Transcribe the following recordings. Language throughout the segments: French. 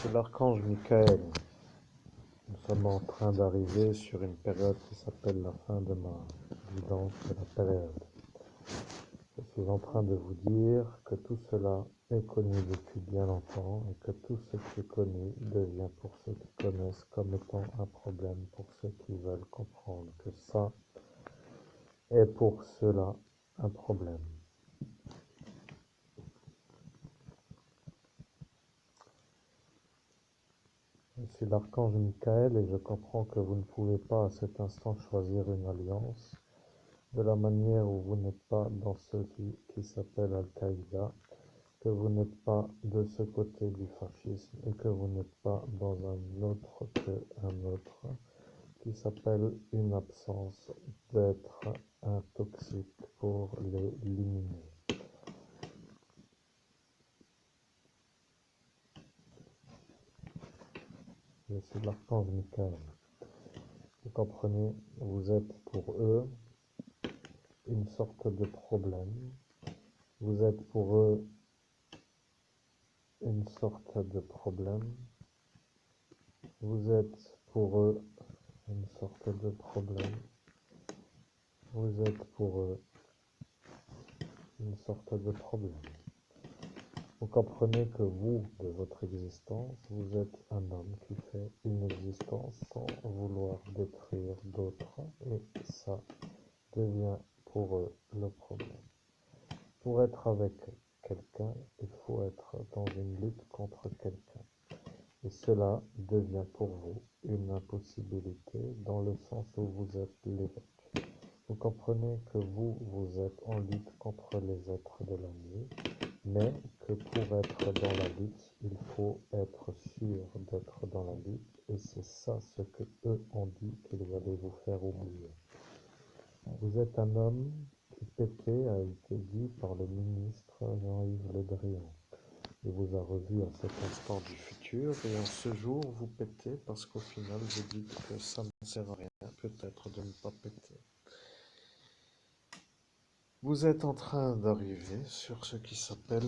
C'est l'archange Michael. Nous sommes en train d'arriver sur une période qui s'appelle la fin de ma guidance de la période. Je suis en train de vous dire que tout cela est connu depuis bien longtemps et que tout ce qui est connu devient pour ceux qui connaissent comme étant un problème, pour ceux qui veulent comprendre que ça est pour cela un problème. Je suis l'archange Michael et je comprends que vous ne pouvez pas à cet instant choisir une alliance de la manière où vous n'êtes pas dans ce qui s'appelle Al-Qaïda, que vous n'êtes pas de ce côté du fascisme et que vous n'êtes pas dans un autre qu'un autre qui s'appelle une absence d'être un toxique pour l'éliminer. Je suis l'archange Michael. Vous comprenez, vous êtes pour eux une sorte de problème. Vous êtes pour eux une sorte de problème. Vous êtes pour eux une sorte de problème. Vous êtes pour eux une sorte de problème. Vous comprenez que vous, de votre existence, vous êtes un homme qui fait une existence sans vouloir détruire d'autres, et ça devient pour eux le problème. Pour être avec quelqu'un, il faut être dans une lutte contre quelqu'un. Et cela devient pour vous une impossibilité dans le sens où vous êtes l'évêque. Vous comprenez que vous êtes en lutte contre les êtres de la nuit, mais que pour être dans la lutte, il faut être sûr d'être dans la lutte, et c'est ça ce que eux ont dit qu'ils allaient vous faire oublier. Vous êtes un homme qui pétait, a été dit par le ministre Jean-Yves Le Drian. Il vous a revu à cet instant du futur et en ce jour vous pétez parce qu'au final vous dites que ça ne sert à rien, peut-être de ne pas péter. Vous êtes en train d'arriver sur ce qui s'appelle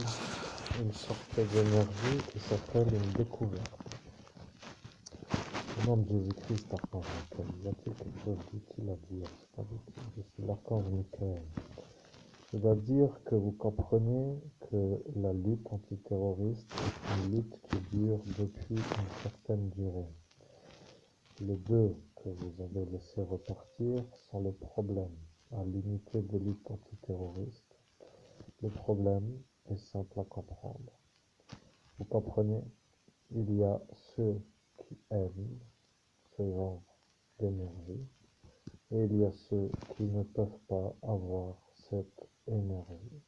une sorte d'énergie qui s'appelle une découverte. Au nom de Jésus-Christ, l'archange Michael, y a-t-il quelque chose d'utile à dire? Je suis l'archange Michael. Je dois dire que vous comprenez que la lutte antiterroriste est une lutte qui dure depuis une certaine durée. Les deux que vous avez laissés repartir sont le problème à l'unité de lutte antiterroriste. Le problème est simple à comprendre. Vous comprenez, il y a ceux qui aiment ce genre d'énergie et il y a ceux qui ne peuvent pas avoir cette énergie.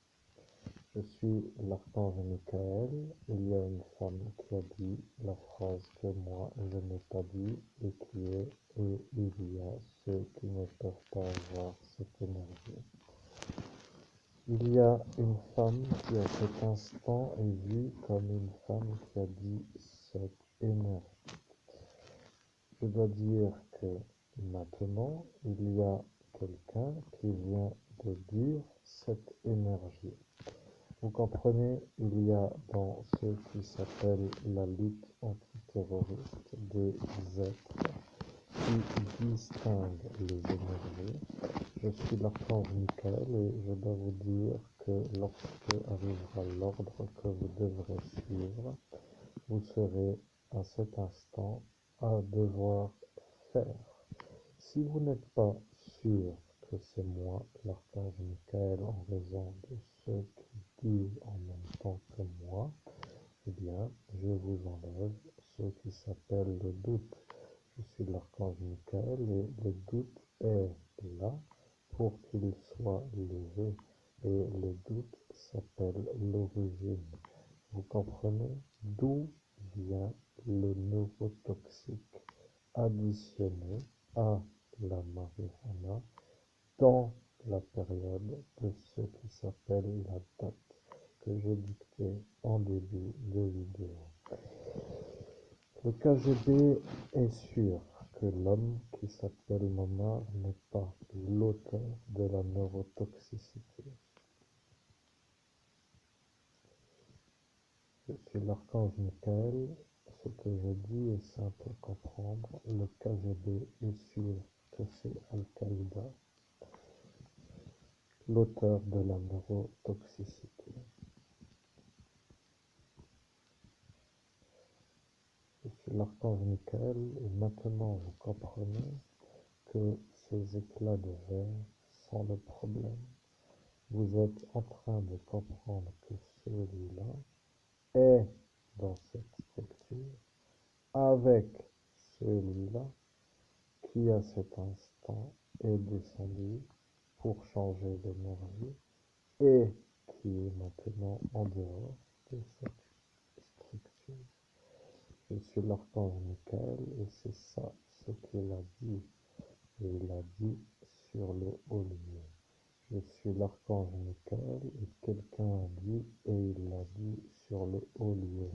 Je suis l'archange Michael. Il y a une femme qui a dit la phrase que moi je n'ai pas dit et qui est et il y a ceux qui ne peuvent pas avoir cette énergie. Il y a une femme qui à cet instant est vue comme une femme qui a dit cette énergie. Je dois dire que maintenant il y a quelqu'un qui vient de dire cette énergie. Vous comprenez, il y a dans ce qui s'appelle la lutte antiterroriste des êtres qui distinguent les énergies. Je suis l'archange Michael et je dois vous dire que lorsque arrivera l'ordre que vous devrez suivre, vous serez à cet instant à devoir faire. Si vous n'êtes pas sûr que c'est moi, l'archange Michael, en raison de ce qui disent en même temps que moi, eh bien, je vous enlève ce qui s'appelle le doute. Je suis l'archange Michael et le doute est là pour qu'il soit levé. Et le doute s'appelle l'origine. Vous comprenez d'où vient le neurotoxique additionné à la marijuana dans la période de ce qui s'appelle la date que j'ai dictée en début de vidéo. Le KGB est sûr que l'homme qui s'appelle Momar n'est pas l'auteur de la neurotoxicité. Je suis l'archange Michael. Ce que je dis est simple à comprendre. Le KGB est sûr que c'est Al-Qaïda, l'auteur de la neurotoxicité. Je suis l'archange Michael et maintenant vous comprenez que ces éclats de verre sont le problème. Vous êtes en train de comprendre que celui-là est dans cette structure avec celui-là qui à cet instant est descendu pour changer d'énergie et qui est maintenant en dehors de cette structure. Je suis l'archange Michael et c'est ça ce qu'il a dit. Et il a dit sur le haut lieu. Je suis l'archange Michael et quelqu'un a dit et il l'a dit sur le haut lieu.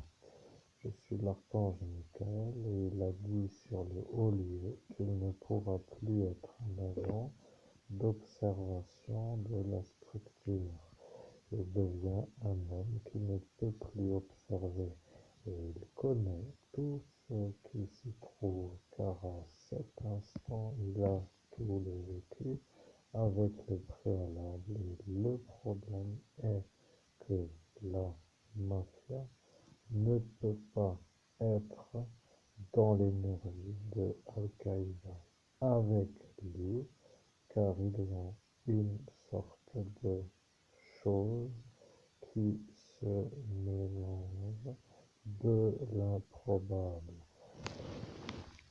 Je suis l'archange Michael et il a dit sur le haut lieu qu'il ne pourra plus être un agent d'observation de la structure. Il devient un homme qui ne peut plus observer et il connaît tout ce qui s'y trouve car à cet instant il a tout le vécu avec le préalable et le problème est que la mafia ne peut pas être dans l'énergie de Al-Qaïda avec lui car ils ont une sorte de chose qui se mélange de l'improbable.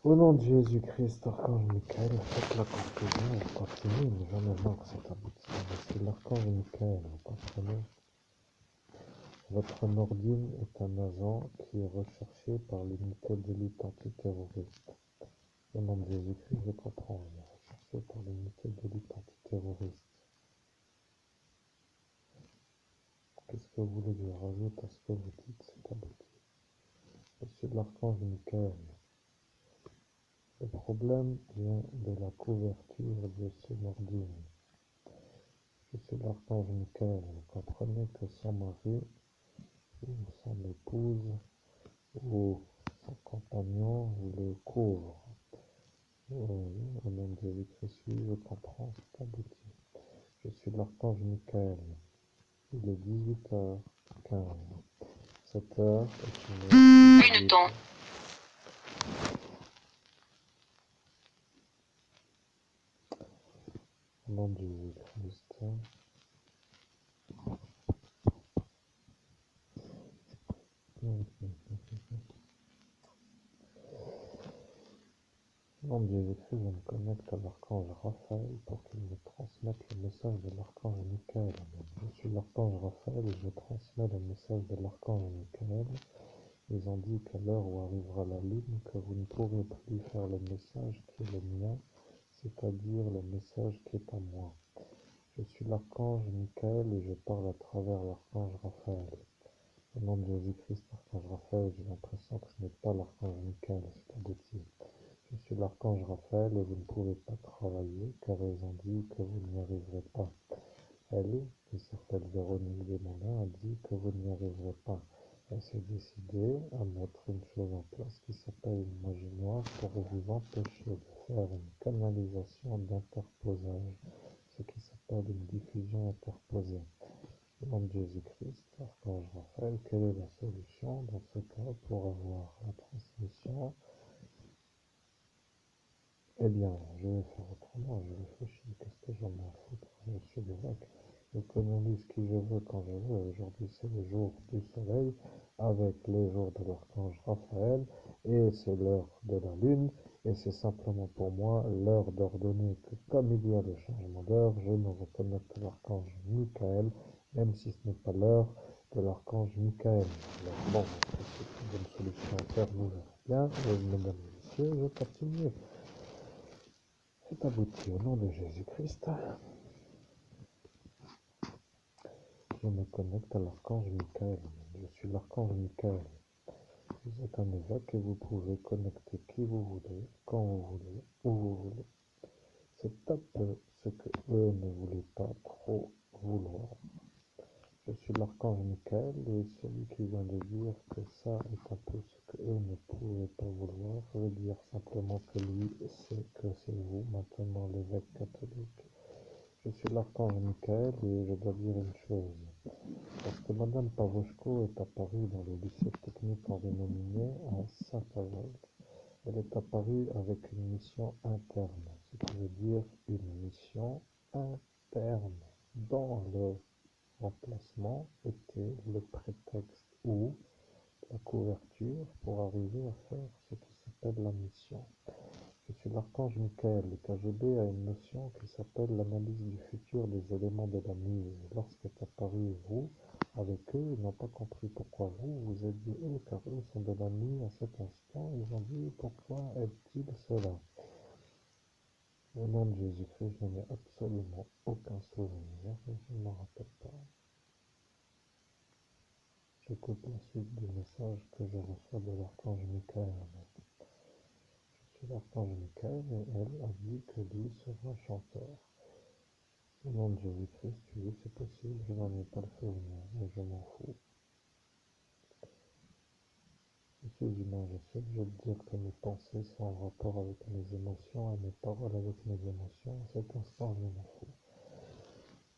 Au nom de Jésus-Christ, archange Michael, faites la conclusion et continuez, mais j'en ai marre que c'est abouti. C'est l'archange Michael, vous comprenez? Votre Nordine est un agent qui est recherché par l'unité d'élite antiterroriste. Au nom de Jésus-Christ, je comprends, il est recherché par l'unité d'élite antiterroriste. Qu'est-ce que vous voulez que je rajoute à ce que vous dites? C'est abouti. Je suis l'archange Michael. Le problème vient de la couverture de ce Nordine. Je suis l'archange Michael. Vous comprenez que son mari, ou son épouse, ou son compagnon le couvre. Au nom de Jésus-Christ, je comprends, c'est abouti. Je suis l'archange Michael. Il est 18h15. Cette heure est une heure. Au nom de Jésus-Christ. Au nom de Jésus-Christ, je me connecte à l'archange Raphaël pour qu'il me transmette le message de l'archange Michael. Je suis l'archange Raphaël et je transmets le message de l'archange Michael. Ils ont dit qu'à l'heure où arrivera la lune, que vous ne pourrez plus faire le message qui est le mien, c'est-à-dire le message qui est à moi. Je suis l'archange Michael et je parle à travers l'archange Raphaël. Au nom de Jésus-Christ, archange Raphaël, j'ai l'impression que ce n'est pas l'archange Michael, c'est abouti. Je suis l'archange Raphaël et vous ne pouvez pas travailler car ils ont dit que vous n'y arriverez pas. Elle, qui s'appelle Véronique Desmoulins, a dit que vous n'y arriverez pas. Elle s'est décidée à mettre une chose en place qui s'appelle une magie noire pour vous empêcher de faire une canalisation d'interposage, ce qui s'appelle une diffusion interposée. Au nom de Jésus-Christ, archange Raphaël, quelle est la solution dans ce cas pour avoir la transmission? Eh bien, je vais faire autrement, je réfléchis, qu'est-ce que j'en ai à foutre? Je suis grec, je canalise qui je veux quand je veux. Aujourd'hui, c'est le jour du soleil avec le jour de l'archange Raphaël et c'est l'heure de la lune et c'est simplement pour moi l'heure d'ordonner que comme il y a le changement d'heure, je me reconnecte à l'archange Michael, même si ce n'est pas l'heure de l'archange Michael. Alors bon, c'est une bonne solution à faire, nous verrons bien, mesdames et messieurs, je continue. C'est abouti au nom de Jésus-Christ. Je me connecte à l'archange Michael. Je suis l'archange Michael. Vous êtes un évêque et vous pouvez connecter qui vous voulez, quand vous voulez, où vous voulez. C'est un peu ce que eux ne voulaient pas trop vouloir. Je suis l'archange Michael et celui qui vient de dire que ça est un peu ce que eux ne pouvaient pas vouloir. Je veux dire simplement que lui sait que c'est vous, maintenant l'évêque catholique. Je suis l'archange Michael et je dois dire une chose. Parce que Madame Pavoshko est apparue dans le lycée technique Henri Nominet à Saint-Pavel. Elle est apparue avec une mission interne, ce qui veut dire une mission interne. Dans le remplacement était le prétexte ou la couverture pour arriver à faire ce qui s'appelle la mission. Je suis l'archange Michael. Le KGB a une notion qui s'appelle l'analyse du futur des éléments de la mise. Lorsqu'est apparu vous, avec eux, ils n'ont pas compris pourquoi vous êtes dit eux, car eux sont de la nuit à cet instant. Ils ont dit pourquoi est-il cela? Au nom de Jésus-Christ, je n'ai absolument aucun souvenir et je ne m'en rappelle pas. J'écoute la suite du message que je reçois de l'archange Michael. Je suis l'archange Michael et elle a dit que lui sera chanteur. Au nom de Jésus-Christ, oui, c'est possible, je n'en ai pas le souvenir, mais je m'en fous. Je suis humain, je sais, je veux dire que mes pensées sont en rapport avec mes émotions et mes paroles avec mes émotions. À cet instant, je m'en fous.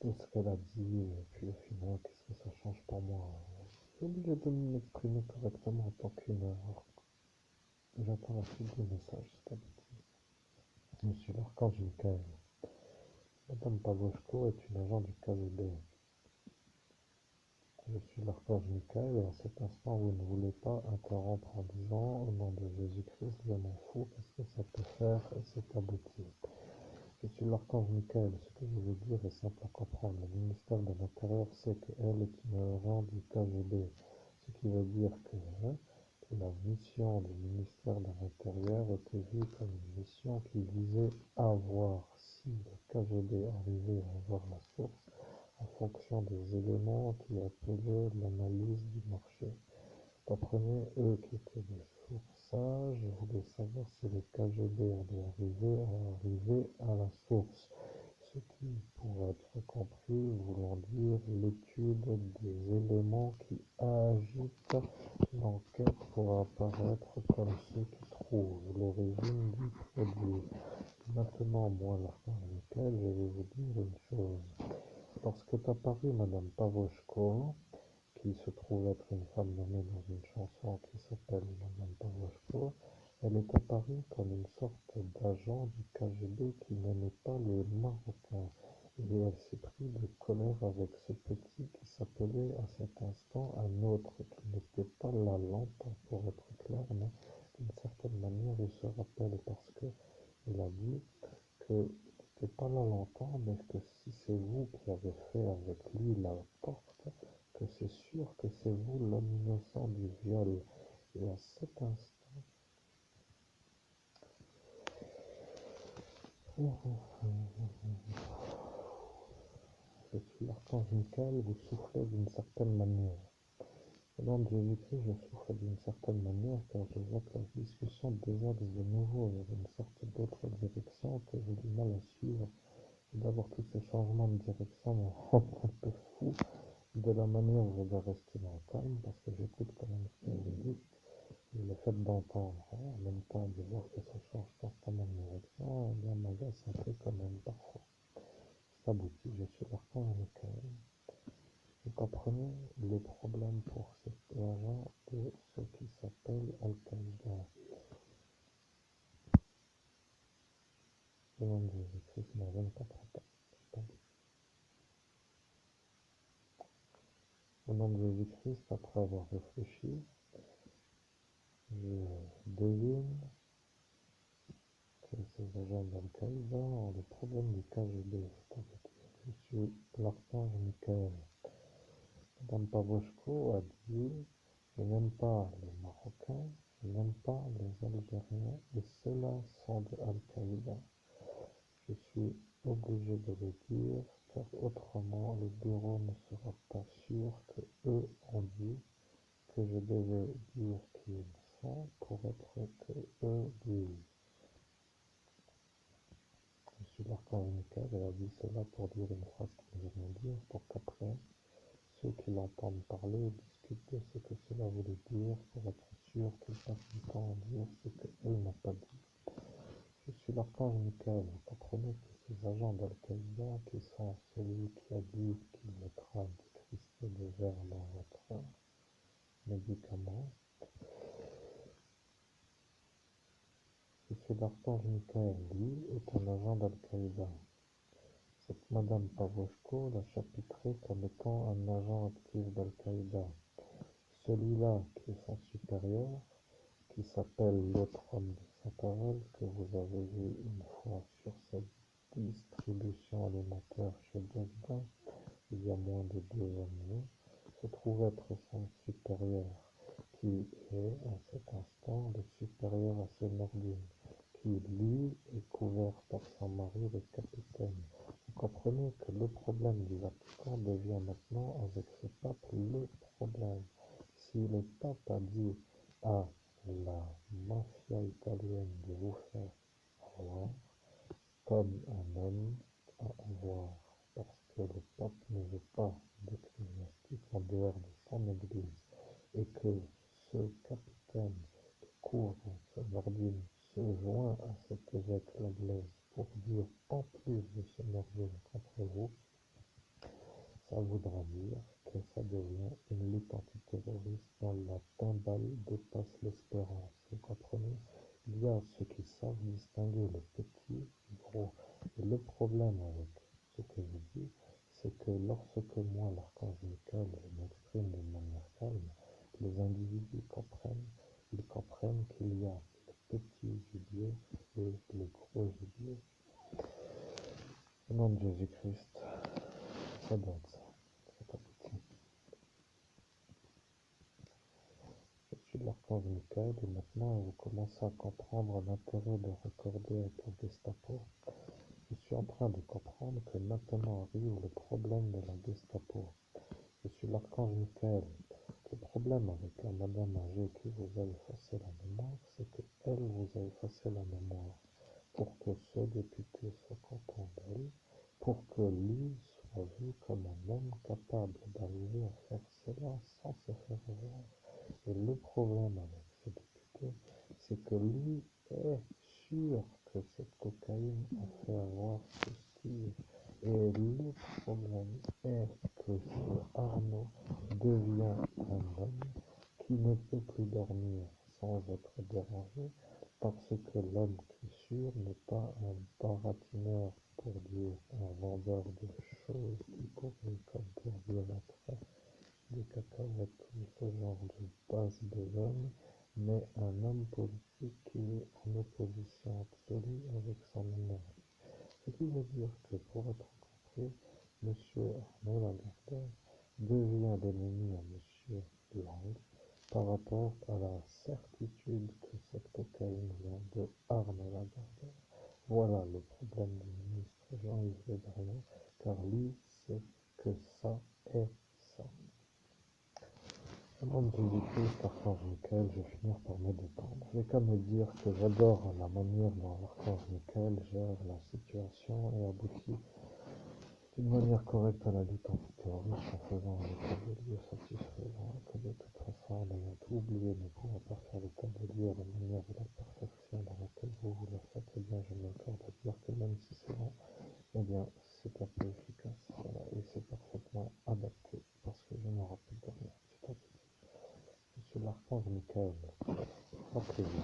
Tout ce qu'elle a dit, et puis au final, qu'est-ce que ça change pour moi? Je suis obligé de m'exprimer correctement en tant qu'humain. J'attends la suite du message, c'est pas bêtise. Je suis l'archange Michael. Madame Pavoshko est une agent du KGB. Je suis l'archange Michael et à cet instant vous ne voulez pas interrompre en disant au nom de Jésus-Christ, je m'en fous, qu'est-ce que ça peut faire et c'est abouti. Je suis l'archange Michael, ce que je veux dire est simple à comprendre. Le ministère de l'Intérieur sait qu'elle est une agent du KGB, ce qui veut dire que la mission du ministère de l'Intérieur était vue comme une mission qui visait à voir si le KGB arrivait à avoir la source en fonction des éléments qui appelaient l'analyse du marché. Comprenez, eux qui étaient des sourçages voulaient savoir si le KGB allait arriver à la source, ce qui, pour être compris, voulant dire l'étude des éléments qui agitent l'enquête pour apparaître comme ceux qui trouvent l'origine du produit. Maintenant, moi, l'archange Michael, je vais vous dire une chose. Lorsqu'est apparue Madame Pavoshko, qui se trouve être une femme nommée dans une chanson qui s'appelle Madame Pavoshko, elle est apparue comme une sorte d'agent du KGB qui n'aimait pas les Marocains. Et elle s'est pris de colère avec ce petit qui s'appelait à cet instant un autre, qui n'était pas là longtemps pour être clair, mais d'une certaine manière il se rappelle parce que il a dit que n'était pas là longtemps, mais que si c'est vous qui avez fait avec lui la porte, que c'est sûr que c'est vous l'homme innocent du viol. Et à cet instant, je suis l'archange Michael, vous soufflez d'une certaine manière. Au nom de Jésus-Christ, je souffle d'une certaine manière car je vois que la discussion désaxe de nouveau vers une sorte d'autre direction que j'ai du mal à suivre. Et d'abord, tous ces changements de direction me rendent un peu fou de la manière où je dois rester dans le calme parce que j'écoute quand même ce que vous dites. Et le fait d'entendre, en même temps de voir que ça change constamment de direction, eh bien, m'agace un peu quand même parfois. C'est abouti, je suis l'archange Michael. Vous comprenez les problèmes pour cet agent de ce qui s'appelle Al-Qaïda. Au nom de Jésus-Christ, mais je ne comprends pas. Au nom de Jésus-Christ, après avoir réfléchi, je devine que ces agents d'Al-Qaïda ont des problèmes du KGB. Je suis l'archange Michael. Madame Pavoshko a dit je n'aime pas les Marocains, je n'aime pas les Algériens, et ceux-là sont de Al-Qaïda. Je suis obligé de le dire, car autrement le bureau ne sera pas sûr que eux ont dit que je devais dire qui ils sont pour être que eux disent. Je suis l'archange Michael, elle a dit cela pour dire une phrase qui ne veut rien dire, pour qu'après, ceux qui l'entendent parler discutent de ce que cela voulait dire pour être sûr qu'ils passent du temps à dire ce qu'elle n'a pas dit. Je suis l'archange Michael, vous comprenez que ces agents d'Al-Qaïda, qui sont celui qui a dit qu'il mettra des cristaux de verre dans votre médicament. Je suis l'archange Michael, lui est un agent d'Al-Qaïda. Cette Madame Pavoshko l'a chapitré comme étant un agent actif d'Al-Qaïda. Celui-là, qui est son supérieur, qui s'appelle l'autre homme de sa parole, que vous avez vu une fois sur cette distribution alimentaire chez Dogda, il y a moins de 2 années, se trouve être son supérieur, qui est, à cet instant, le supérieur à ce Nordine, qui, lui, est couvert par son mari, le capitaine. Vous comprenez que le problème du Vatican devient maintenant, avec ce pape, le problème. Si le pape a dit à la mafia italienne de vous faire avoir, comme un homme à avoir, parce que le pape ne veut pas d'ecclésiastique en dehors de son église, et que ce capitaine qui court ce Nordine se joint à cet évêque Lablaise pour dire en plus de ce Nordine contre vous, ça voudra dire que ça devient une lutte antiterroriste dont la timbale dépasse l'espérance. Vous comprenez? Il y a ceux qui savent distinguer le petit du gros. Et le problème avec ce que je dis, c'est que lorsque moi, l'archange Michael, je m'exprime d'une manière calme, les individus comprennent, ils comprennent qu'il y a le petit gibier et le gros gibier. Au nom de Jésus-Christ, ça donne ça. Je suis l'archange Michael et maintenant vous commencez à comprendre l'intérêt de raccorder avec la Gestapo. Je suis en train de comprendre que maintenant arrive le problème de la Gestapo. Je suis l'archange Michael. Le problème avec la madame âgée qui vous a effacé la mémoire, c'est qu'elle vous a effacé la mémoire pour que ce député soit content d'elle, pour que lui soit vu comme un homme capable d'arriver à faire cela sans se faire voir. Et le problème avec ce député, c'est que lui est sûr que cette cocaïne a fait avoir ce style. Et le problème est que ce Arnaud devient un homme qui ne peut plus dormir sans être dérangé, parce que l'homme qui est sûr n'est pas un baratineur, pour dire un vendeur de choses qui pourrait, comme pour dire après, des cacahuètes ou ce genre de base besogne, mais un homme politique qui est en opposition absolue avec son énergie. Ce qui veut dire que, pour être compris, M. Arnaud Lagardère devient l'ennemi à M. Lang par rapport à la certitude que cette cocaïne vient de Arnaud Lagardère. Voilà le problème du ministre Jean-Yves Le Drian, car lui sait que ça est ça. Au nom de Jésus-Christ, l'archange Michael, je vais finir par me détendre. Je n'ai qu'à me dire que j'adore la manière dont l'archange Michael gère la situation et aboutit d'une manière correcte à la lutte antiterroriste en faisant un état de lieu satisfaisant, et que de toute façon, en ayant tout oublié, ne pouvant pas faire l'état de lieu à la manière de la perfection dans laquelle vous le faites, eh bien, je m'accorde à dire que même si c'est long, eh bien, c'est un peu efficace, voilà, et c'est parfaitement adapté, parce que je me rappelle de rien. C'est à tout. Je suis l'archange Michael. Rappelez-vous,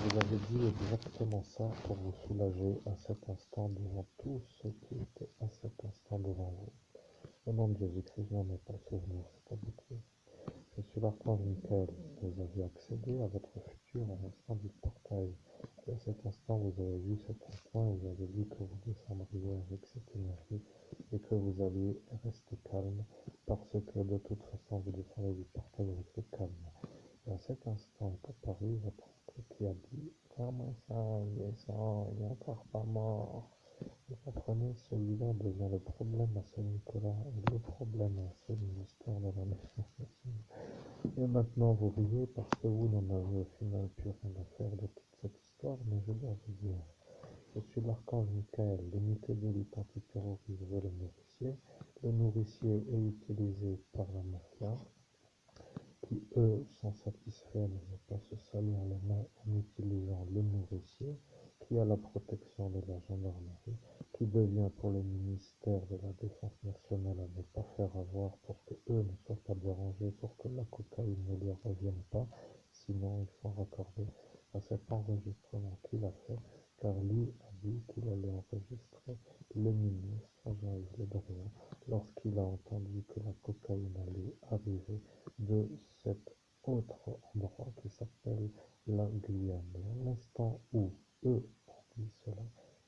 vous avez dit exactement ça pour vous soulager à cet instant devant tous ceux qui étaient à cet instant devant vous. Au nom de Jésus-Christ, je n'en ai pas le souvenir, c'est abouti. Je suis l'archange Michael. Vous avez accédé à votre futur à l'instant du portail. Et à cet instant, vous avez vu cet point et vous avez dit que vous descendriez avec cette énergie et que vous alliez rester calme parce que de toute façon, vous descendez du portail avec le calme. Et à cet instant est apparu votre oncle qui a dit comment ça, il est encore pas mort. Vous comprenez, celui-là devient le problème à ce Nicolas et le problème à ce ministère de la Défense. Et maintenant vous riez parce que vous n'en avez au final plus rien à faire de toute cette histoire, mais je dois vous dire Je suis l'archange Michael, l'unité de lutte antiterroriste veut le nourricier. Le nourricier est utilisé par la mafia, qui eux sont satisfaits de ne pas se salir les mains en utilisant le nourricier, qui a la protection de la gendarmerie, qui devient pour le ministère de la Défense nationale à ne pas faire avoir pour que eux ne soient pas dérangés, pour que la cocaïne ne leur revienne pas, sinon ils sont raccordés à cet enregistrement qu'il a fait, car lui a dit qu'il allait enregistrer le ministre Jean-Yves Le Drian lorsqu'il a entendu que la cocaïne allait arriver de cet autre endroit qui s'appelle la Guyane. Et à l'instant où eux ont dit cela,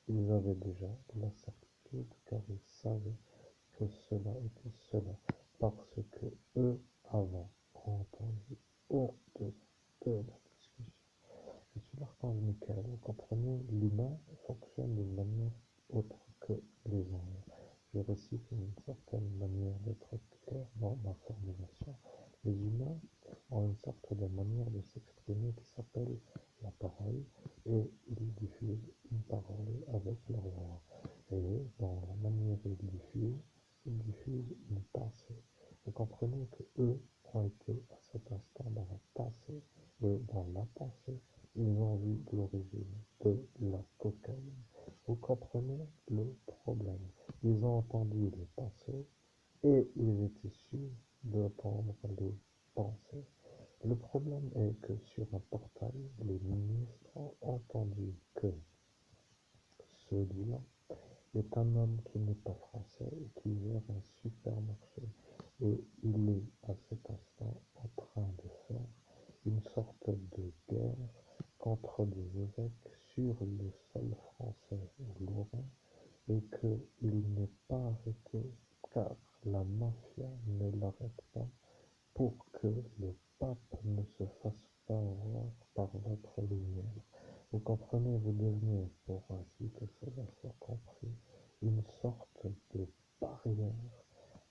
ils avaient déjà la certitude car ils savaient que cela était cela parce que eux avant ont entendu au-delà de la discussion. Je suis l'archange Michael, vous comprenez, l'humain fonctionne d'une manière autre que les anges. Je récite une certaine manière d'être clair dans ma formulation. Les humains ont une sorte de manière de s'exprimer qui s'appelle la parole et ils diffusent une parole avec leur voix. Et dans la manière où ils diffusent une pensée. Vous comprenez que eux ont été à cet instant dans la pensée et dans la pensée, ils ont vu l'origine de la cocaïne. Vous comprenez le problème. Ils ont entendu les pensées et ils étaient sûrs d'entendre les pensées. Le problème est que sur un portail, les ministres ont entendu que celui-là est un homme qui n'est pas français et qui gère un supermarché. Et il est à cet instant en train de faire une sorte de guerre contre des évêques sur le sol français ou lorrain et qu'il n'est pas arrêté car la mafia ne l'arrête pas pour que le pape ne se fasse pas voir par votre lumière. Vous comprenez, vous devenez, pour ainsi que cela soit compris, une sorte de barrière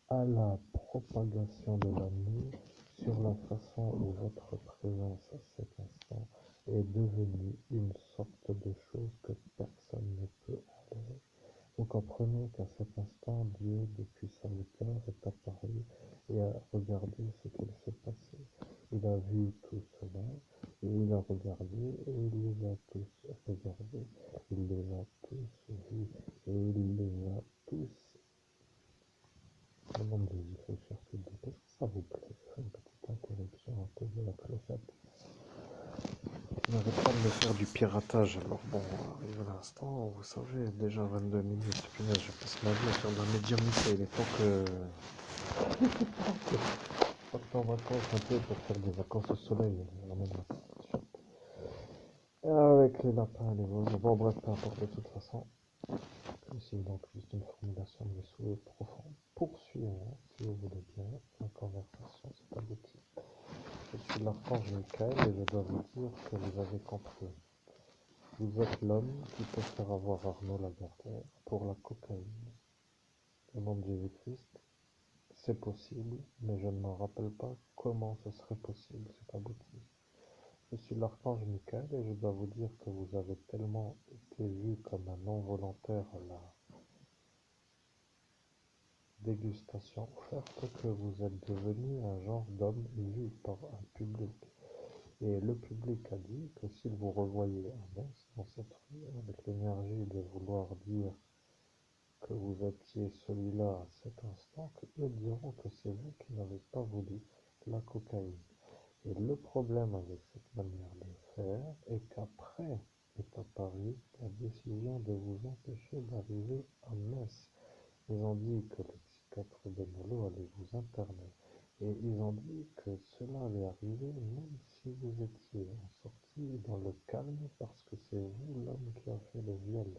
à la propagation de l'amour sur la façon où votre présence à cet instant est devenue une sorte de chose que personne ne peut enlever. Vous comprenez qu'à cet instant, Dieu, depuis sa hauteur, est apparu et a regardé ce qu'il s'est passé. Il a vu tout cela, et il a regardé, et il les a tous regardés. Il les a tous vus, et il les a tous. Au nom de Jésus, cher public, est-ce que ça vous plaît? Je fais une petite interruption à cause de la clochette. Je n'arrête pas de me faire du piratage, alors bon, arrive à l'instant, vous savez, déjà 22 minutes, punaise, je passe ma vie à faire de la médiumnité, il est temps que... en vacances un peu pour faire des vacances au soleil, avec les lapins, les vosges, bon bref, peu importe de toute façon. Ici donc juste une formulation de mes souhaits profonds. Poursuivons, si vous voulez bien, la conversation, c'est abouti. Je suis l'archange Michael et je dois vous dire que vous avez compris. Vous êtes l'homme qui peut faire avoir Arnaud Lagardère pour la cocaïne. Au nom de Jésus-Christ, c'est possible, mais je ne m'en rappelle pas comment ce serait possible, c'est abouti. Je suis l'archange Michael et je dois vous dire que vous avez tellement été vu comme un non volontaire à la dégustation offerte que vous êtes devenu un genre d'homme vu par un public. Et le public a dit que s'il vous revoyait un mess dans cette rue avec l'énergie de vouloir dire que vous étiez celui-là à cet instant, que eux diront que c'est vous qui n'avez pas voulu la cocaïne. Et le problème avec cette manière de faire est qu'après est apparue la décision de vous empêcher d'arriver à Metz. Ils ont dit que le psychiatre Benolo allait vous interner. Et ils ont dit que cela allait arriver même si vous étiez en sortie dans le calme parce que c'est vous l'homme qui a fait le viol.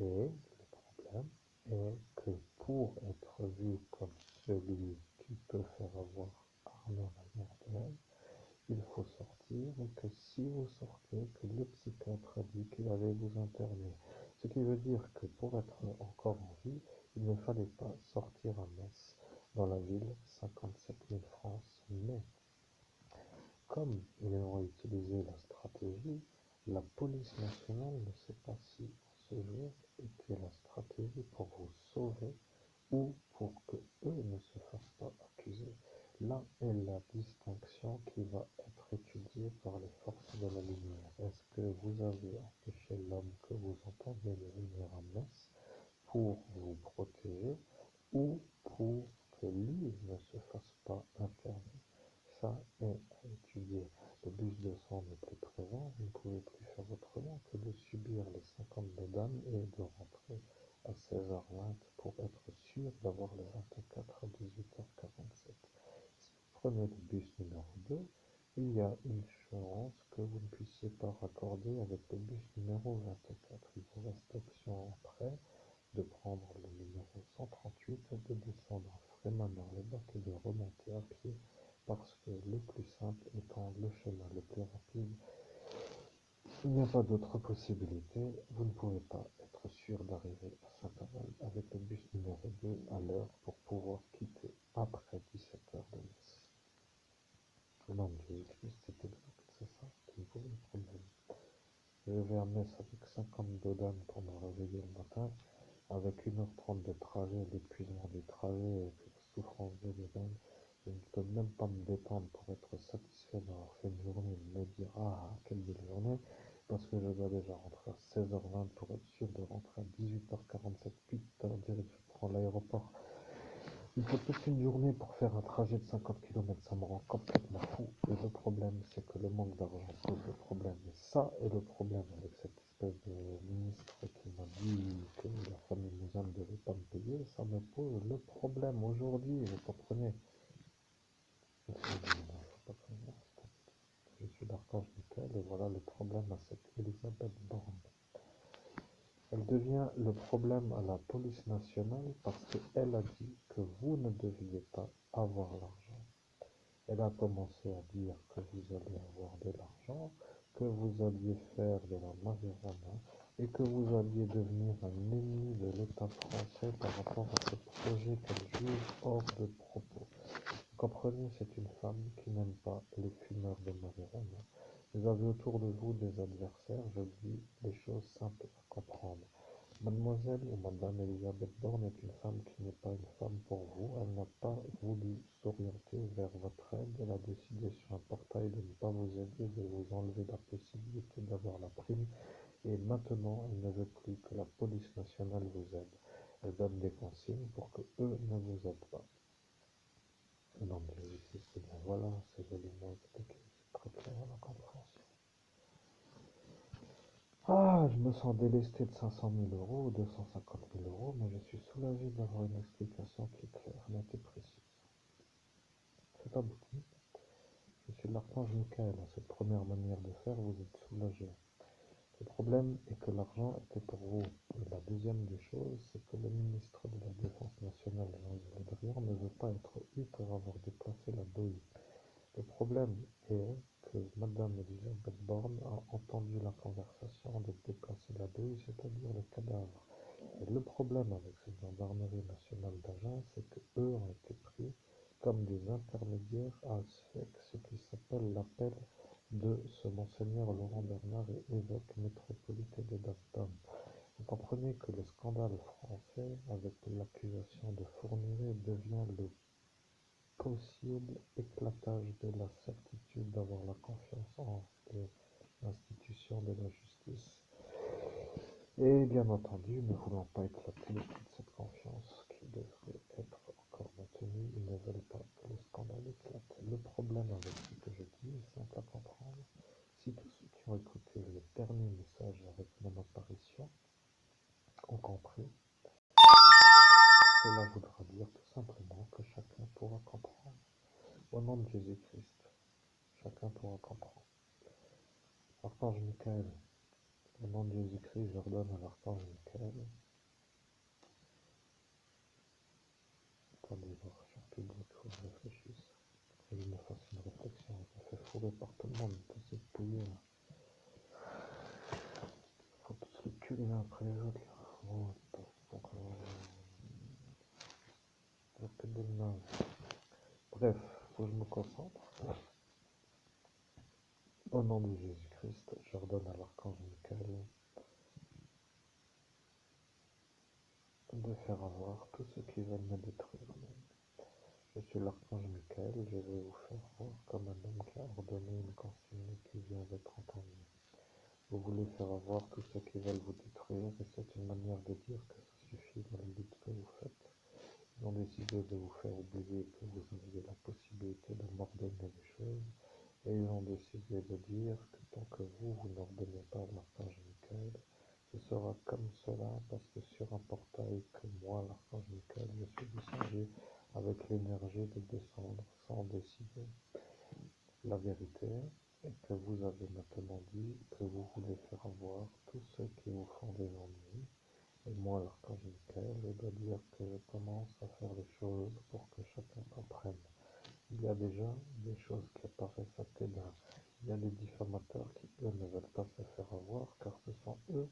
Et le problème est que pour être vu comme celui qui peut faire avoir Arnaud Lagardère, il faut sortir et que si vous sortez, que le psychiatre a dit qu'il allait vous interner. Ce qui veut dire que pour être encore en vie, il ne fallait pas sortir à Metz, dans la ville, 57 000 francs, mais comme ils ont utilisé la stratégie, la police nationale ne sait pas si, en ce jour, là est la distinction qui va être étudiée par les forces de la lumière. Est-ce que vous avez empêché l'homme que vous entendiez de venir à messe pour vous protéger ou pour que lui ne se fasse pas interdire? Ça est à étudier. Le bus de sang n'est plus présent, vous ne pouvez plus faire autrement que de subir les 52 dames et de rentrer à 16h20 pour être sûr d'avoir le 24 à 18h47. Si vous prenez le bus numéro 2, il y a une chance que vous ne puissiez pas raccorder avec le bus numéro 24. Il vous reste l'option après de prendre le numéro 138, de descendre à Frémaneur-les-Bacs et de remonter à pied parce que le plus simple étant le chemin le plus rapide. Il n'y a pas d'autre possibilité. Vous ne pouvez pas être sûr d'arriver à Saint-Aval avec le bus numéro 2 à l'heure pour pouvoir quitter après 17h de Metz. Au nom de Jésus-Christ, c'est exact, c'est ça qui me pose le problème. Je vais à Metz avec 52 dames pour me réveiller le matin, avec 1h30 de trajet, l'épuisement du trajet et puis la souffrance des dames. Je ne peux même pas me détendre pour être satisfait d'avoir fait une journée, de me dire ah quelle belle journée, parce que je dois déjà rentrer à 16h20 pour être sûr de rentrer à 18h47. Putain, on dirait que je prends l'aéroport. Il faut toute une journée pour faire un trajet de 50 km, ça me rend complètement fou. Et le problème, c'est que le manque d'argent pose le problème. Et ça est le problème avec cette espèce de ministre qui m'a dit que la famille Mouzane ne devait pas me payer. Ça me pose le problème aujourd'hui, vous comprenez? Je suis l'archange Michael et voilà le problème à cette Elisabeth Borne. Elle devient le problème à la police nationale parce qu'elle a dit que vous ne deviez pas avoir l'argent. Elle a commencé à dire que vous alliez avoir de l'argent, que vous alliez faire de la marijuana et que vous alliez devenir un ennemi de l'État français par rapport à ce projet qu'elle juge hors de propos. Vous comprenez, c'est une femme qui n'aime pas les fumeurs de marijuana. Vous avez autour de vous des adversaires, je dis des choses simples à comprendre. Mademoiselle ou Madame Elisabeth Borne est une femme qui n'est pas une femme pour vous. Elle n'a pas voulu s'orienter vers votre aide. Elle a décidé sur un portail de ne pas vous aider, de vous enlever la possibilité d'avoir la prime. Et maintenant, elle ne veut plus que la police nationale vous aide. Elle donne des consignes pour que eux ne vous aident pas. Non, mais c'est bien, voilà, c'est joliment expliqué, c'est très clair à la compréhension. Ah, je me sens délesté de 500 000 euros ou 250 000 euros, mais je suis soulagé d'avoir une explication qui est claire, nette et précise. C'est abouti. Je suis l'archange Michael. À cette première manière de faire, vous êtes soulagé. Le problème est que l'argent était pour vous. Et la deuxième des choses, c'est que le ministre de la Défense nationale, Jean-Yves Le Drian, ne veut pas être eu pour avoir déplacé la douille. Le problème est que Madame Elisabeth Borne a entendu la conversation de déplacer la douille, c'est-à-dire le cadavre. Et le problème avec cette gendarmerie nationale d'Agen, c'est qu'eux ont été pris comme des intermédiaires à ce qui s'appelle l'appel de ce monseigneur Laurent Bernard et évêque métropolitain de Dam. Vous comprenez que le scandale français, avec l'accusation de fournier, devient le possible éclatage de la certitude d'avoir la confiance en l'institution de la justice. Et bien entendu, ne voulant pas éclater toute cette confiance qui devrait être encore maintenue, ils ne veulent pas que le scandale éclate. Le problème avec ce que je dis est simple à comprendre. Si tous ceux qui ont écouté le dernier message avec mon apparition ont compris, cela voudra dire tout simplement que chacun pourra comprendre. Au nom de Jésus-Christ, chacun pourra comprendre. Archange Michael, au nom de Jésus-Christ, j'ordonne à l'archange Michael. Attendez, voir, cher public, faut que je réfléchisse. Faut que je me fasse une réflexion. Je me fais fourrer par tout le monde, tous ces pouillés là. Faut tous les culs les uns après les autres là. Bon, donc, je pète des mains. Bref, faut que je me concentre. Au nom de Jésus-Christ, j'ordonne à l'archange Michael de faire avoir tous ceux qui veulent me détruire. Je suis l'archange Michael. Michael, je vais vous faire voir comme un homme qui a ordonné une consigne qui vient d'être entendue. Vous voulez faire avoir tous ceux qui veulent vous détruire, et c'est une manière de dire que ça suffit dans le but que vous faites. Ils ont décidé de vous faire oublier que vous aviez la possibilité de m'ordonner des choses, et ils ont décidé de dire que tant que vous n'ordonnez pas l'archange Michael, ce sera comme cela, parce que sur un portail que moi, l'archange Michael, je suis descendu avec l'énergie de descendre sans décider. La vérité est que vous avez maintenant dit que vous voulez faire avoir tous ceux qui vous font des ennuis. Et moi, l'archange Michael, je dois dire que je commence à faire les choses pour que chacun comprenne. Il y a déjà des choses qui apparaissent à Téda. Il y a des diffamateurs qui, eux, ne veulent pas se faire avoir, car ce sont eux,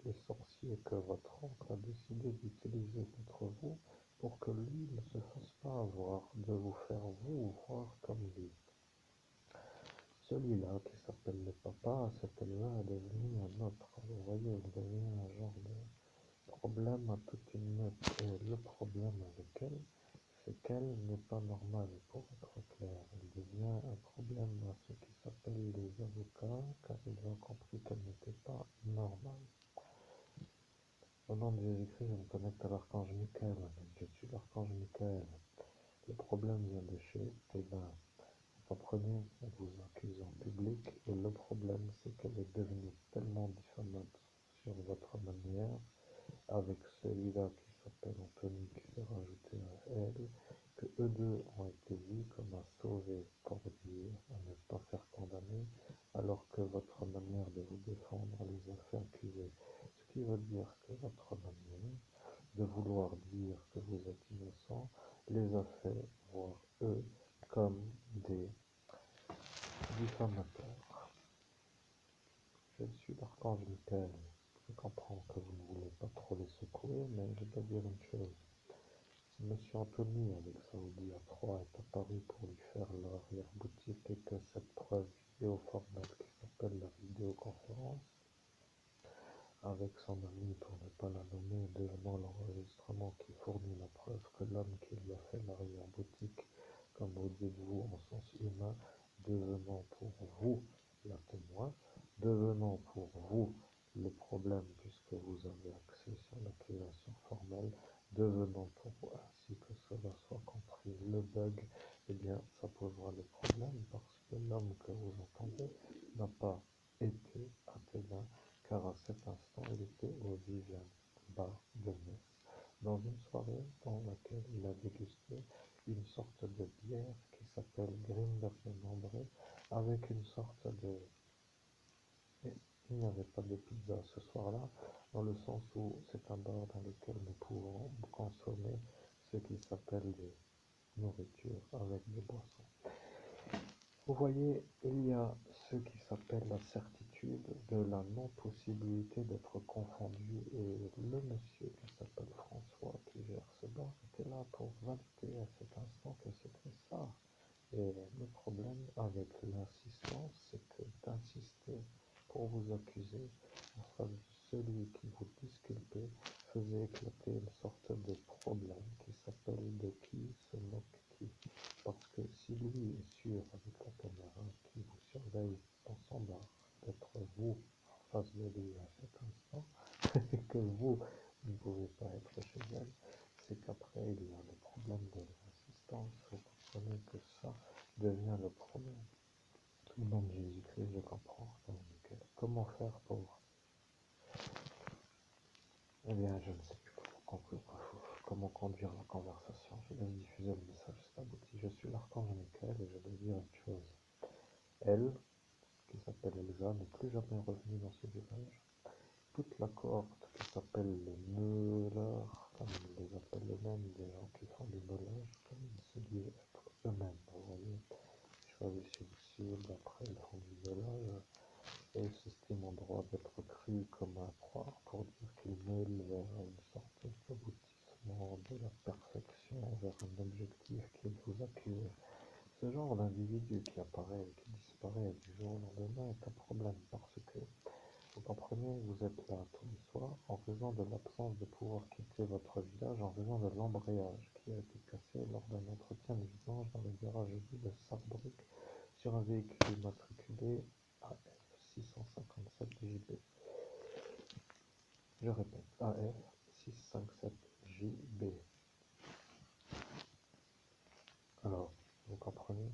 les sorciers, que votre oncle a décidé d'utiliser contre vous pour que lui ne se fasse pas avoir, de vous faire vous voir comme lui. Celui-là, qui s'appelle le papa, cet éleveur est devenu un autre. Vous voyez, il devient un genre de problème à toute une meute. Et le problème avec elle, c'est qu'elle n'est pas normale, pour être clair. Elle devient un problème à ceux qui s'appellent les avocats, car ils ont compris qu'elle n'était pas normale. Au nom de Jésus-Christ, je me connecte à l'archange Michael. Je suis l'archange Michael. Le problème vient de chez Téba. Vous comprenez, on vous accuse en public, et le problème, c'est qu'elle est devenue tellement diffamante sur votre manière, avec celui-là qui s'appelle Anthony, qui s'est rajouté à elle, que eux deux ont été vus comme un sauvé pour dire, à ne pas faire condamner, alors que votre manière de vous défendre les a fait accuser. Ce qui veut dire que votre manière de vouloir dire que vous êtes innocent les a fait voir eux comme des diffamateurs. Je suis l'archange Michael. Je comprends que vous ne voulez pas trop les secouer, mais je dois dire une chose. Si Monsieur Anthony, avec Saoudi à 3, est apparu pour lui faire l'arrière-boutique et que cette preuve vidéo formelle qui s'appelle la vidéoconférence, avec son ami pour ne pas la nommer, devenant l'enregistrement qui fournit la preuve que l'homme qui lui a fait l'arrière-boutique, comme vous dites vous en sens humain, devenant pour vous la témoin, devenant pour vous le problème puisque vous avez accès sur l'accusation formelle, devenant pour vous, ainsi que cela soit compris, le bug, eh bien ça posera le problème parce que l'homme que vous entendez n'a pas été Athéna, car à cet instant il était au Vivian Bar de Metz, dans une soirée dans laquelle il a dégusté une sorte de bière qui s'appelle Grimbergen Ambré, avec une sorte de... Et il n'y avait pas de pizza ce soir-là, dans le sens où c'est un bar dans lequel nous pouvons consommer ce qui s'appelle des nourritures avec des boissons. Vous voyez, il y a ce qui s'appelle la certitude de la non-possibilité d'être confondu, et le monsieur qui s'appelle François, qui gère ce bar, était là pour valider à cet instant que c'était ça. Et le problème avec l'insistance, c'est que d'insister pour vous accuser en face de celui qui vous disculpait faisait éclater une sorte de problème qui s'appelle de qui se moque qui. Parce que si lui est sûr avec la caméra qui vous surveille dans son bar d'être vous en face de lui à cet instant, et que vous ne pouvez pas être chez elle, c'est qu'après il y a le problème de l'assistance. Vous comprenez que ça devient le problème. Au nom de Jésus-Christ, je comprends. Donc, comment faire pour... Eh bien, je ne sais plus comment conduire la conversation. Je laisse diffuser le message, c'est abouti. Je suis l'archange Michael et je dois dire une chose. Elle, qui s'appelle Elsa, n'est plus jamais revenue dans ce village. Toute la cohorte qui s'appelle les meuleurs, comme ils les appellent eux-mêmes, des gens qui font du meulage, comme ils se disent être eux-mêmes, vous voyez. Ils choisissent une cible, après ils font du meulage, et ils s'estiment en droit d'être crus comme un proie pour dire qu'ils meulent vers une sorte d'aboutissement de la perfection, vers un objectif qu'ils vous accusent. Ce genre d'individu qui apparaît et qui disparaît du jour au lendemain est un problème parce que Vous comprenez, vous êtes là tous les soirs en raison de l'absence de pouvoir quitter votre village, en raison de l'embrayage qui a été cassé lors d'un entretien de vidange dans le garage vide de Sarrebruck sur un véhicule immatriculé AF 657 JB. Je répète, AF 657 JB. Alors, vous comprenez,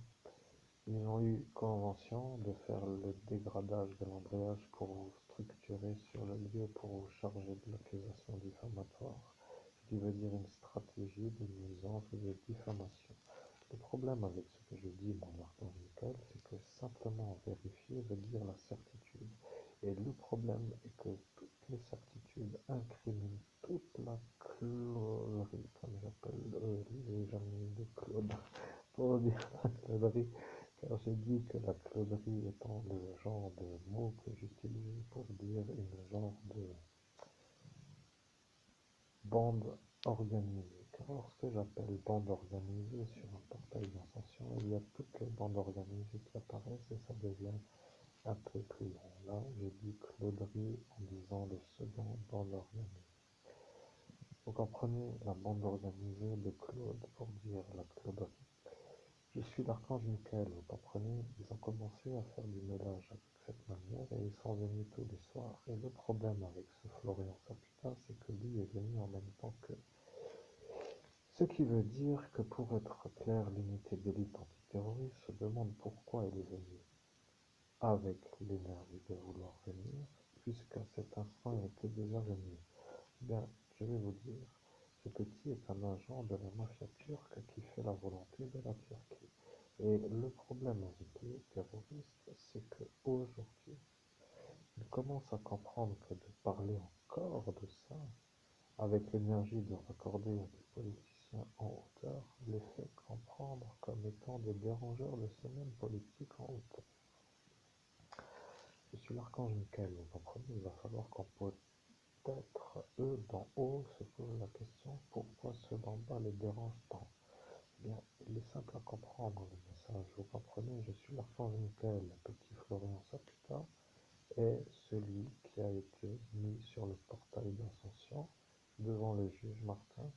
ils ont eu convention de faire le dégradage de l'embrayage pour vous structurer sur le lieu pour vous charger de l'accusation diffamatoire, ce qui veut dire une stratégie de nuisance ou de diffamation. Le problème avec ce que je dis, mon archange Michael, c'est que simplement vérifier veut dire la certitude. Et le problème est que toutes les certitudes incriminent toute la cloderie, comme j'appelle les amis de Claude, pour dire la cloderie, car j'ai dit que la cloderie étant le genre de mot que j'utilise pour dire une genre de bande organisée. Car lorsque j'appelle bande organisée sur un portail d'ascension, il y a toutes les bandes organisées qui apparaissent et ça devient un peu plus long. Là, j'ai dit cloderie en disant le second bande organisée. Vous comprenez la bande organisée de Claude pour dire la cloderie. Je suis l'archange Michael, vous comprenez, ils ont commencé à faire du mélange avec cette manière et ils sont venus tous les soirs. Et le problème avec ce Florian Saputa, c'est que lui est venu en même temps que. Ce qui veut dire que pour être clair, l'unité d'élite antiterroriste se demande pourquoi il est venu avec l'énergie de vouloir venir, puisqu'à cet instant il était déjà venu. Bien, je vais vous dire, ce petit est un agent de la mafia turque qui fait la volonté de la Turquie. Et le problème avec les terroristes, c'est qu'aujourd'hui, ils commencent à comprendre que de parler encore de ça, avec l'énergie de raccorder à des politiciens en hauteur, les fait comprendre comme étant des dérangeurs de ces mêmes politiques en hauteur. Je suis l'archange Michael, vous comprenez, il va falloir qu'on peut-être eux d'en haut se posent la question pourquoi ceux d'en bas les dérangent tant. Eh bien, il est simple à comprendre le message, vous comprenez, je suis l'archange Michael, le petit Florian Saputa, est celui qui a été mis sur le portail d'ascension devant le juge Martin,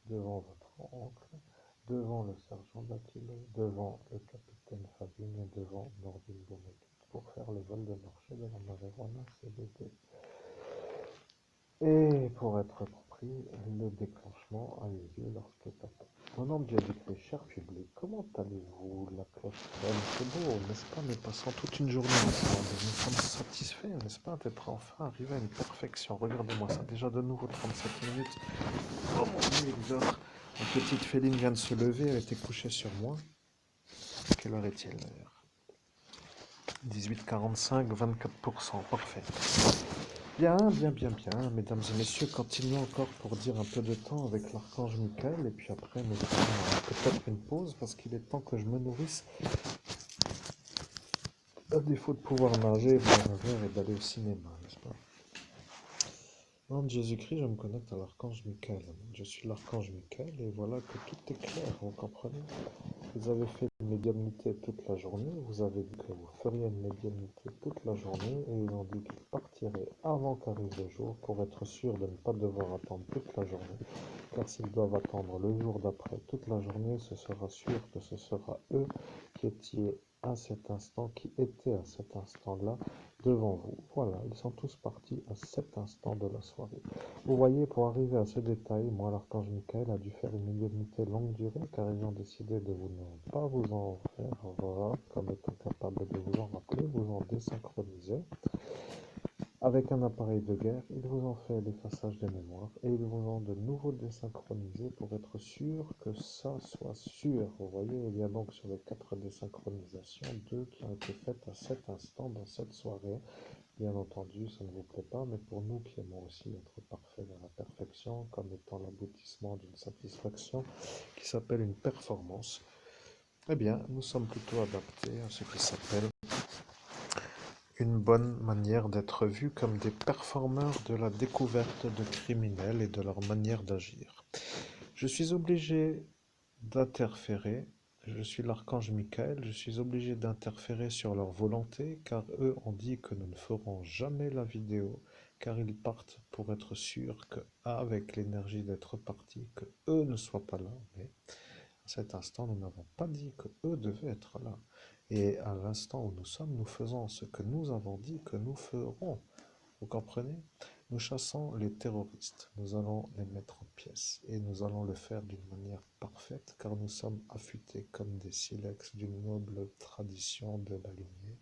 devant votre oncle, devant le sergent Batilo, devant le capitaine Fabigne et devant Nordine Boumedic pour faire le vol de marché de la marijuana CBD. Et pour être compris, le déclenchement a eu lieu lorsque papa. Au nom de Jésus-Christ, cher public, comment allez-vous? La cloche sonne, c'est beau, n'est-ce pas? Nous passons toute une journée ensemble. Nous sommes satisfaits, n'est-ce pas, d'être enfin arrivés à une perfection. Regardez-moi ça, déjà de nouveau 37 minutes. Oh mon Dieu, il dort. Ma petite Féline vient de se lever, elle était couchée sur moi. Quelle heure est-il d'ailleurs? 18h45, 24%, parfait. Bien, mesdames et messieurs, continuons encore pour dire un peu de temps avec l'archange Michael, et puis après nous ferons peut-être une pause, parce qu'il est temps que je me nourrisse, à défaut de pouvoir nager, boire un verre et d'aller au cinéma, n'est-ce pas? Au nom de Jésus-Christ, je me connecte à l'archange Michael. Je suis l'archange Michael, et voilà que tout est clair, vous comprenez? Vous avez fait une médiumnité toute la journée, vous avez dit que vous feriez une médiumnité toute la journée et ils ont dit qu'ils partiraient avant qu'arrive le jour pour être sûr de ne pas devoir attendre toute la journée. Car s'ils doivent attendre le jour d'après toute la journée, ce sera sûr que ce sera eux qui étaient à cet instant, qui étaient à cet instant-là devant vous. Voilà, ils sont tous partis à cet instant de la soirée. Vous voyez, pour arriver à ce détail, moi, l'archange Michael a dû faire une médiumnité longue durée car ils ont décidé de vous ne pas vous en faire voir comme étant capable de vous en rappeler, vous en désynchroniser. Avec un appareil de guerre, ils vous ont fait l'effaçage des mémoires et ils vous ont de nouveau désynchronisé pour être sûr que ça soit sûr. Vous voyez, il y a donc sur les 4 désynchronisations, 2 qui ont été faites à cet instant dans cette soirée. Bien entendu, ça ne vous plaît pas, mais pour nous qui aimons aussi être parfaits dans la perfection, comme étant l'aboutissement d'une satisfaction qui s'appelle une performance, eh bien, nous sommes plutôt adaptés à ce qui s'appelle une bonne manière d'être vus comme des performeurs de la découverte de criminels et de leur manière d'agir. Je suis obligé d'interférer Je suis l'archange Michael, je suis obligé d'interférer sur leur volonté car eux ont dit que nous ne ferons jamais la vidéo car ils partent pour être sûrs que, avec l'énergie d'être partis, que eux ne soient pas là. Mais à cet instant, nous n'avons pas dit que eux devaient être là. Et à l'instant où nous sommes, nous faisons ce que nous avons dit que nous ferons. Vous comprenez? Nous chassons les terroristes, nous allons les mettre en pièces et nous allons le faire d'une manière parfaite car nous sommes affûtés comme des silex d'une noble tradition de la lumière.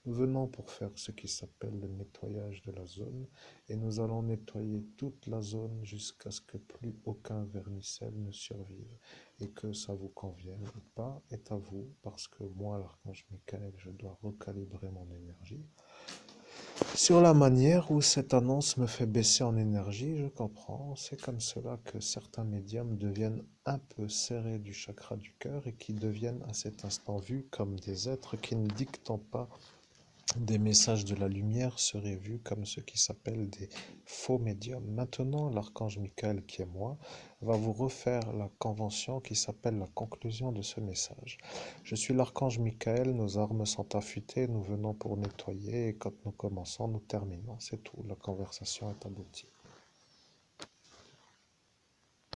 Nous venons pour faire ce qui s'appelle le nettoyage de la zone et nous allons nettoyer toute la zone jusqu'à ce que plus aucun vermicelle ne survive et que ça vous convienne ou pas est à vous parce que moi, l'archange Michael, je dois recalibrer mon énergie. Sur la manière où cette annonce me fait baisser en énergie, je comprends. C'est comme cela que certains médiums deviennent un peu serrés du chakra du cœur et qui deviennent à cet instant vus comme des êtres qui ne dictent pas des messages de la lumière seraient vus comme ce qui s'appelle des faux médiums. Maintenant, l'archange Michael, qui est moi, va vous refaire la convention qui s'appelle la conclusion de ce message. Je suis l'archange Michael, nos armes sont affûtées, nous venons pour nettoyer et quand nous commençons, nous terminons. C'est tout, la conversation est aboutie.